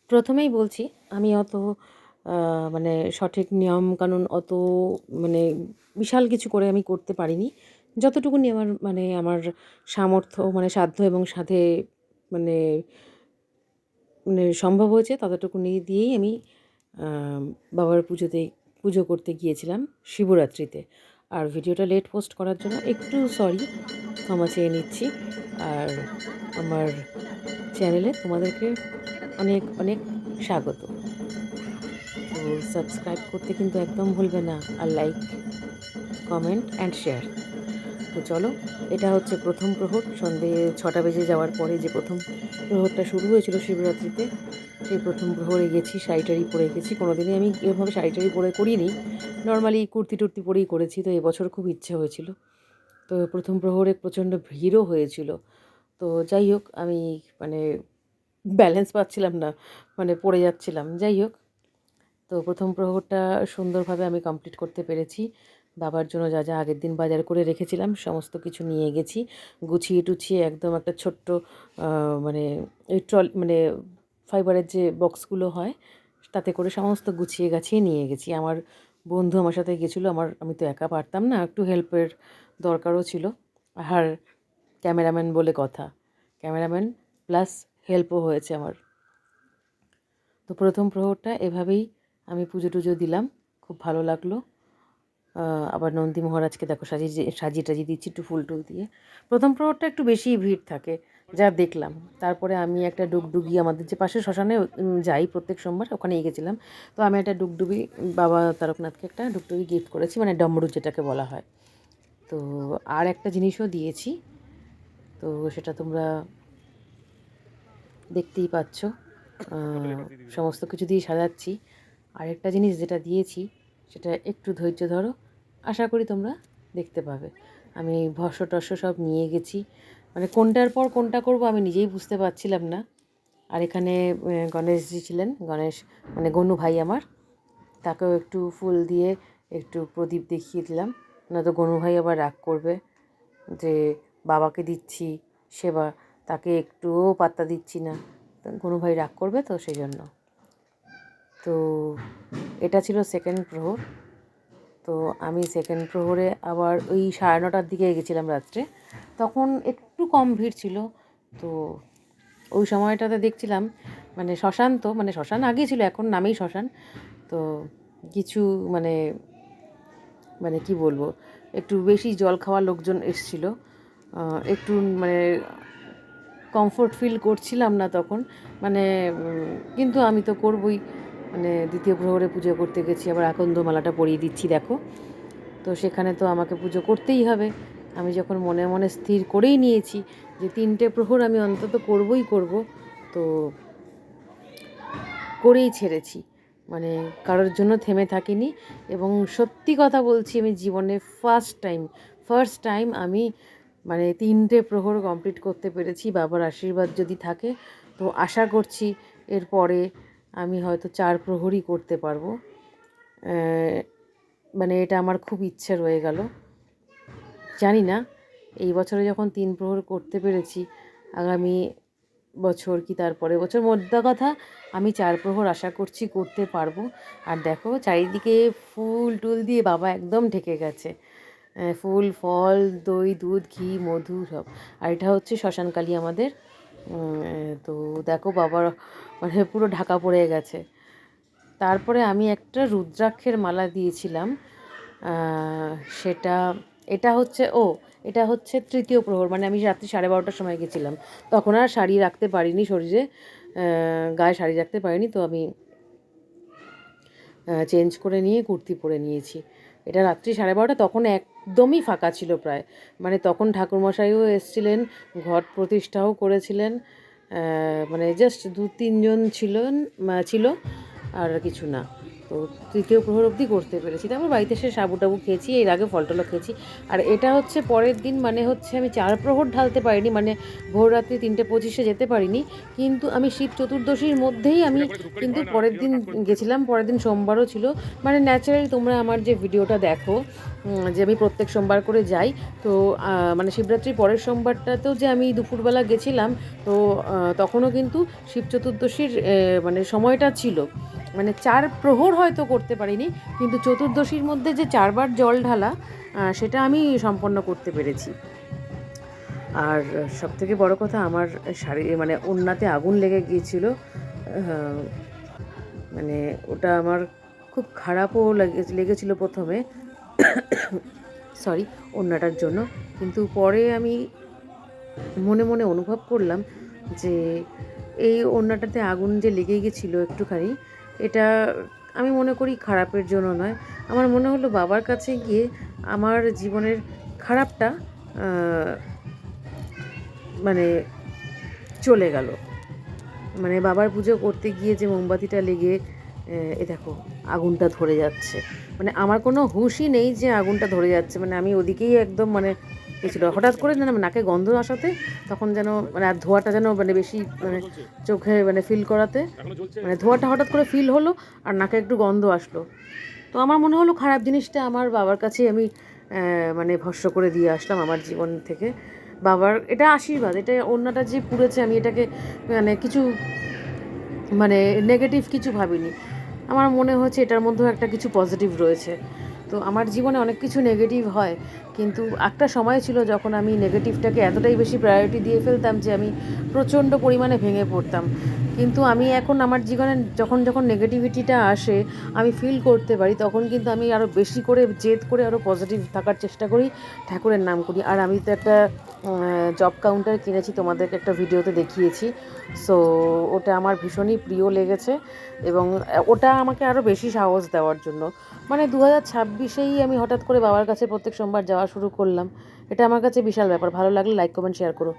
প্রথমেই বলছি, আমি অত মানে সঠিক নিয়মকানুন অত মানে বিশাল কিছু করে আমি করতে পারিনি। যতটুকুনি আমার সামর্থ্য সাধ্য এবং সাধে মানে সম্ভব হয়েছে ততটুকুনি দিয়েই আমি আ বাবার পুজো করতে গিয়েছিলাম শিবরাত্রিতে। আর ভিডিওটা লেট পোস্ট করার জন্য একটু সরি, ক্ষমা চেয়ে নিচ্ছি। আর আমার চ্যানেলে তোমাদেরকে অনেক, অনেক স্বাগত। তো সাবস্ক্রাইব করতে কিন্তু একদম ভুলবে না। আর লাইক, কমেন্ট অ্যান্ড শেয়ার। তো চলো, এটা হচ্ছে প্রথম প্রহর। সন্ধে ৬টা বেজে যাওয়ার পরে যে প্রথম প্রহরটা শুরু হয়েছিল শিবরাত্রিতে, সেই প্রথম প্রহরে গেছি। শাড়ি টাড়ি পরে গেছি। কোনোদিনই আমি এরভাবে শাড়ি টাড়ি পরে করিনি। নর্মালি কুর্তি টুর্তি পরেই করেছি। তো এবছর খুব ইচ্ছে হয়েছিল। তো প্রথম প্রহরে প্রচণ্ড ভিড়ও হয়েছিল। তো যাই হোক, আমি মানে ব্যালেন্স পাচ্ছিলাম না, পড়ে যাচ্ছিলাম। যাই হোক, তো প্রথম প্রহরটা সুন্দরভাবে আমি কমপ্লিট করতে পেরেছি। বাবার জন্য যা যা আগের দিন বাজার করে রেখেছিলাম সমস্ত কিছু নিয়ে গেছি। গুছিয়ে টুছিয়ে একদম একটা ছোট্ট মানে এই ফাইবারের যে বক্সগুলো হয় তাতে করে সমস্ত গুছিয়ে গাছিয়ে নিয়ে গেছি। আমার বন্ধু আমার সাথে গেছিলো। আমি তো একা পারতাম না, একটু হেল্পের দরকারও ছিল। আর ক্যামেরাম্যান বলে কথা, ক্যামেরাম্যান প্লাস হেল্পও হয়েছে আমার। তো প্রথম প্রহরটা এভাবেই আমি পুজো টুজো দিলাম, খুব ভালো লাগলো। আবার নন্দী মহারাজকে দেখো সাজিয়ে টাজিয়ে দিচ্ছি একটু ফুল টুল দিয়ে। প্রথম প্রহরটা একটু বেশিই ভিড় থাকে, যা দেখলাম। তারপরে আমি একটা ডুগডুগি, আমাদের যে পাশে শ্মশানে যাই প্রত্যেক সোমবার, ওখানেই গেছিলাম। তো আমি একটা ডুগডুগি বাবা তারকনাথকে একটা ডুগডুগি গিফট করেছি, ডমরু যেটাকে বলা হয়। তো আর একটা জিনিসও দিয়েছি, তো সেটা তোমরা দেখতেই পাচ্ছ। সমস্ত কিছু দিয়ে সাজাচ্ছি। আরেকটা জিনিস যেটা দিয়েছি সেটা একটু ধৈর্য ধরো, আশা করি তোমরা দেখতে পাবে। আমি ভস্য টস্য সব নিয়ে গেছি, কোনটার পর কোনটা করব আমি নিজেই বুঝতে পারছিলাম না। আর এখানে গণেশজি ছিলেন, গণেশ গনু ভাই আমার, তাকেও একটু ফুল দিয়ে একটু প্রদীপ দেখিয়ে দিলাম। না তো গনু ভাই আবার রাগ করবে যে বাবাকে দিচ্ছি সেবা, তাকে একটুও পাত্তা দিচ্ছি না, গনু ভাই রাগ করবে, তো সেই জন্য। তো এটা ছিল সেকেন্ড প্রহর। তো আমি সেকেন্ড প্রহরে আবার ওই 9:30টার দিকে গেছিলাম রাত্রে, তখন একটু কম ভিড় ছিল। তো ওই সময়টাতে দেখছিলাম শ্মশান, তো শ্মশান আগে ছিল, এখন নামেই শ্মশান। তো কিছু মানে কি বলবো, একটু বেশি জল খাওয়া লোকজন এসেছিলো। একটু কমফোর্ট ফিল করছিলাম না তখন, কিন্তু আমি তো করবই, দ্বিতীয় প্রহরে পুজো করতে গেছি, আবার আকন্দমালাটা পরিয়ে দিচ্ছি দেখো। তো সেখানে তো আমাকে পুজো করতেই হবে। আমি যখন মনে মনে স্থির করেই নিয়েছি যে 3টে প্রহর আমি অন্তত করবই করব, তো করেই ছেড়েছি। কারোর জন্য থেমে থাকিনি। এবং সত্যি কথা বলছি, আমি জীবনে ফার্স্ট টাইম আমি 3টে প্রহর কমপ্লিট করতে পেরেছি। বাবার আশীর্বাদ যদি থাকে তো আশা করছি এরপরে আমি হয়তো 4 প্রহরই করতে পারবো। এটা আমার খুব ইচ্ছে রয়ে গেল। জানি না এই বছরে যখন 3 প্রহর করতে পেরেছি, আগামী বছর কি তারপরে বছর, মোদ্দা কথা আমি 4 প্রহর আশা করছি করতে পারবো। আর দেখো চারিদিকে ফুল টুল দিয়ে বাবা একদম ঢেকে গেছে, ফুল ফল দই দুধ ঘি মধু সব। আর এটা হচ্ছে শ্মশানকালী আমাদের। তো দেখো বাবার পুরো ঢাকা পড়ে গেছে। তারপরে আমি একটা রুদ্রাক্ষের মালা দিয়েছিলাম, সেটা এটা হচ্ছে তৃতীয় প্রহর, আমি রাত্রি 12:30টার সময় গেছিলাম। তখন আর শাড়ি রাখতে পারিনি শরীরে, গায়ে শাড়ি রাখতে পারিনি, তো আমি চেঞ্জ করে নিয়ে কুর্তি পরে নিয়েছি। এটা রাত্রি 12:30, তখন একদমই ফাঁকা ছিল প্রায়। তখন ঠাকুরমশাইও এসেছিলেন, ঘট প্রতিষ্ঠাও করেছিলেন, জাস্ট 2-3 জন ছিল আর কিছু না। তো তৃতীয় প্রহর অবধি করতে পেরেছি। তারপর বাড়িতে এসে সাবু টাবু খেয়েছি, এর আগে ফল টলও খেয়েছি। আর এটা হচ্ছে পরের দিন, মানে হচ্ছে আমি 4 প্রহর ঢালতে পারিনি, মানে ভোর রাত্রি 3:25-এ যেতে পারিনি, কিন্তু আমি শিব চতুর্দশীর মধ্যেই আমি কিন্তু পরের দিন গেছিলাম। পরের দিন সোমবারও ছিল, মানে ন্যাচারালি তোমরা আমার যে ভিডিওটা দেখো যে আমি প্রত্যেক সোমবার করে যাই, তো মানে শিবরাত্রির পরের সোমবারটাতেও যে আমি দুপুরবেলা গেছিলাম, তো তখনও কিন্তু শিব চতুর্দশীর মানে সময়টা ছিল, মানে 4 প্রহর হয়তো করতে পারিনি, কিন্তু চতুর্দশীর মধ্যে যে 4 বার জল ঢালা সেটা আমি সম্পন্ন করতে পেরেছি। আর সবথেকে বড় কথা, আমার শাড়ি মানে ওড়নাতে আগুন লেগে গিয়েছিল, মানে ওটা আমার খুব খারাপও লেগেছিল প্রথমে, সরি, ওড়নাটার জন্য। কিন্তু পরে আমি মনে মনে অনুভব করলাম যে এই ওড়নাটাতে আগুন যে লেগে গেছিলো একটুখানি, এটা আমি মনে করি খারাপের জন্য নয়। আমার মনে হলো বাবার কাছে গিয়ে আমার জীবনের খারাপটা মানে চলে গেল। মানে বাবার পুজো করতে গিয়ে যে মোমবাতিটা লেগে এ দেখো আগুনটা ধরে যাচ্ছে, মানে আমার কোনো হুঁশই নেই যে আগুনটা ধরে যাচ্ছে, মানে আমি ওদিকেই একদম মানে গেছিল। হঠাৎ করে যেন নাকে গন্ধ আসাতে, তখন যেন মানে আর ধোঁয়াটা যেন মানে বেশি মানে চোখে মানে ফিল করাতে, মানে ধোঁয়াটা হঠাৎ করে ফিল হলো আর নাকে একটু গন্ধ আসলো। তো আমার মনে হলো খারাপ জিনিসটা আমার বাবার কাছে আমি মানে ভস্ম করে দিয়ে আসলাম আমার জীবন থেকে। বাবার এটা আশীর্বাদ, এটা ওড়নাটা যে পুড়েছে আমি এটাকে মানে কিছু মানে নেগেটিভ কিছু ভাবিনি। আমার মনে হচ্ছে এটার মধ্যেও একটা কিছু পজিটিভ রয়েছে। তো আমার জীবনে অনেক কিছু নেগেটিভ হয়, কিন্তু একটা সময় ছিল যখন আমি নেগেটিভটাকে এতটাই বেশি প্রায়োরিটি দিয়ে ফেলতাম যে আমি প্রচণ্ড পরিমাণে ভেঙে পড়তাম। কিন্তু আমি এখন আমার জীবনে যখন যখন নেগেটিভিটিটা আসে আমি ফিল করতে পারি, তখন কিন্তু আমি আরও বেশি করে জেদ করে আরও পজিটিভ থাকার চেষ্টা করি, ঠাকুরের নাম করি। আর আমি তো একটা জব কাউন্টার কিনেছি, তোমাদেরকে একটা ভিডিওতে দেখিয়েছি। সো ওটা আমার ভীষণই প্রিয় লেগেছে, এবং ওটা আমাকে আরও বেশি সাহস দেওয়ার জন্য, মানে 2026-এই আমি হঠাৎ করে বাবার কাছে প্রত্যেক সোমবার যাওয়া শুরু করলাম। এটা আমার কাছে বিশাল ব্যাপার। ভালো লাগলে লাইক কমেন্ট শেয়ার করো।